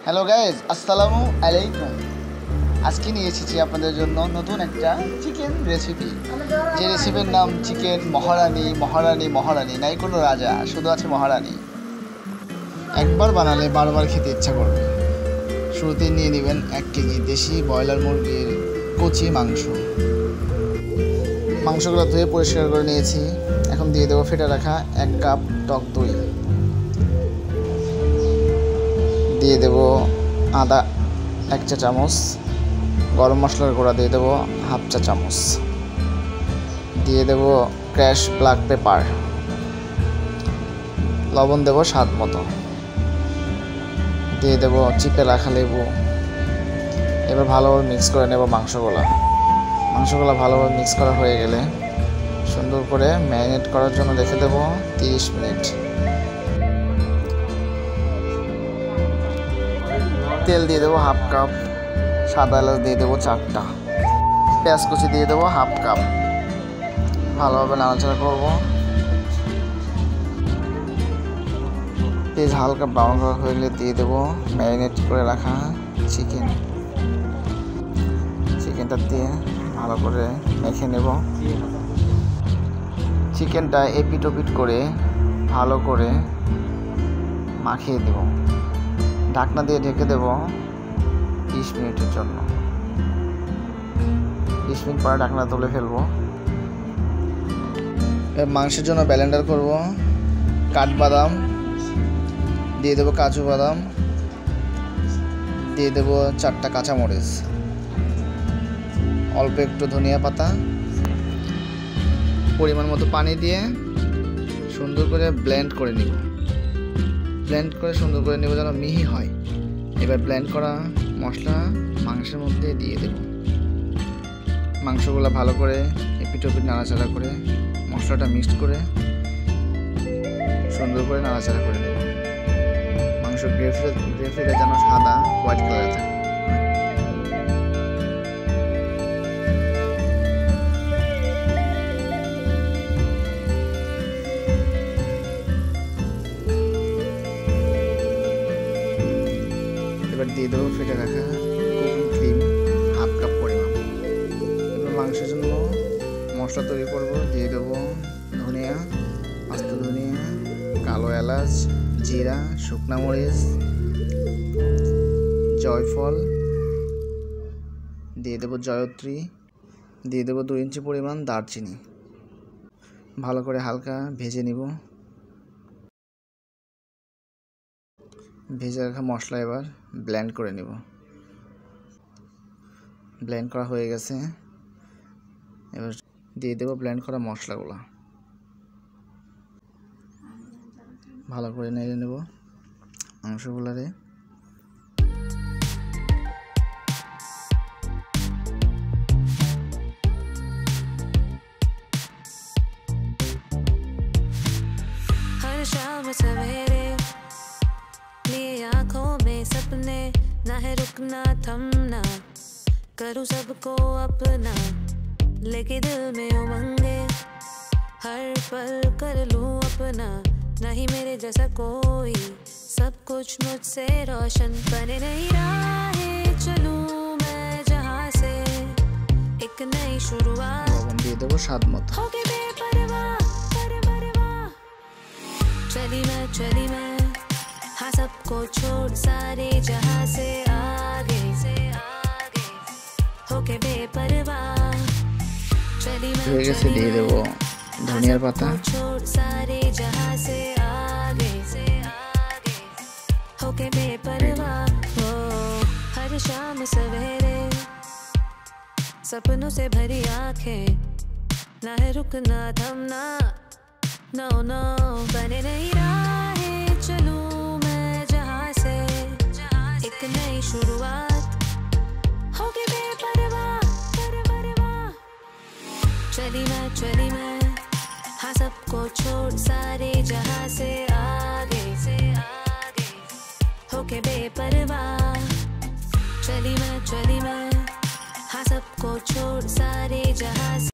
Hello guys, আসসালামু আলাইকুম। আজকে নিয়ে এসেছি আপনাদের জন্য নতুন একটা চিকেন রেসিপি, যে রেসিপির নাম চিকেন মহারানী। মহারানী মহারানী নাই কোনো রাজা, শুধু আছে মহারানী। একবার বানালে বারবার খেতে ইচ্ছা করবে। শুরুতে নিয়ে নেবেন 1 কেজি দেশি ব্রয়লার মুরগির কচি মাংস। মাংসগুলো ধুয়ে পরিষ্কার করে নিয়েছি। এখন দিয়ে দেবো ফেটে রাখা 1 কাপ টক দই, দিয়ে দেব আদা 1 চা চামচ, গরম মশলার গুঁড়া দিয়ে দেবো 1/2 চা চামচ, দিয়ে দেব ক্র্যাশ ব্ল্যাক পেপার, লবণ দেব স্বাদ মতো, দিয়ে দেব চিপে রাখা লেবু। এবার ভালোভাবে মিক্স করে নেব মাংসগুলো ভালোভাবে মিক্স করা হয়ে গেলে সুন্দর করে ম্যারিনেট করার জন্য রেখে দেব 30 মিনিট। তেল দিয়ে দেবো 1/2 কাপ, সাদা এলাচ দিয়ে দেবো 4টা, পেঁয়াজ কুচি দিয়ে দেবো 1/2 কাপ। ভালোভাবে নাড়াচাড়া করবো। পেঁয়াজ হালকা ব্রাউন কালার হয়ে গেলে দিয়ে দেবো ম্যারিনেট করে রাখা চিকেনটা দিয়ে ভালো করে মেখে নেব। চিকেনটা এপিট ওপিট করে ভালো করে মাখিয়ে দেব। ঢাকনা দিয়ে ঢেকে দেব 20 মিনিটের জন্য। 20 মিনিট পরে ঢাকনা তুলে ফেলবো। মাংসের জন্য ব্লেন্ডার করব। কাঠবাদাম দিয়ে দেবো, কাজু বাদাম দিয়ে দেবো, 4টা কাঁচামরিচ, অল্প একটু ধনিয়া পাতা, পরিমাণ মতো পানি দিয়ে সুন্দর করে ব্লেন্ড করে নিব। সুন্দর করে নেব যেন মিহি হয়। এবার ব্লেন্ড করা মশলা মাংসের মধ্যে দিয়ে দেব। মাংসগুলো ভালো করে এপিট ওপিট নাড়াচাড়া করে মশলাটা মিক্সড করে সুন্দর করে নাড়াচাড়া করে নেব। মাংস গ্রেভিটা যেন সাদা হোয়াইট কালারে থাকে। এবার দিয়ে দেবো ফেটে রাখা কুকিং ক্রিম 1/2 কাপ পরিমাণ। এবার মাংসের জন্য মশলা তৈরি করব। দিয়ে দেবো ধনিয়া, আস্ত ধনিয়া, কালো এলাচ, জিরা, শুকনা মরিচ, জয়ফল, দিয়ে দেবো জয়ত্রী, দিয়ে দেবো 2 ইঞ্চি পরিমাণ দারচিনি। ভালো করে হালকা ভেজে নিব। ভেজে রাখা মশলা এবার ব্লেন্ড করে নিব। ব্লেন্ড করা হয়ে গেছে। এবার দিয়ে দেবো ব্লেন্ড করা মশলাগুলো। ভালো করে নেড়ে নেব মাংসগুলারে। हर शाम सवेरे लिए आंखों में सपने, ना है रुकना थमना, करूँ सबको अपना, लेके दिल में उमंगे, हर पल कर लूँ अपना, नहीं मेरे जैसा कोई, सब कुछ मुझसे रोशन, बने नई राहें चलूँ मैं जहाँ से, एक नई शुरुआत, লবণ দিয়ে দেবো স্বাদ মতো। होके बेपरवाह चली मैं हाँ सबको छोड़ सारे जहाँ से आगे होके बेपरवाह चली হয়ে গেছে, দিয়ে দেবো ধনিয়ার পাতা। छोड़ सारे जहाँ से आगे होके बेपरवाह हो। हर शाम सवेरे सपनों से भरी आंखें, ना है रुकना थमना, नो बने नई राहें चलूं मैं जहाँ से, एक नई शुरुआत होगी बेपरवाह चली मैं हाँ सबको छोड़ सारे जहाँ से आगे होके बेपरवाह चली मैं हाँ सबको छोड़ सारे जहाँ से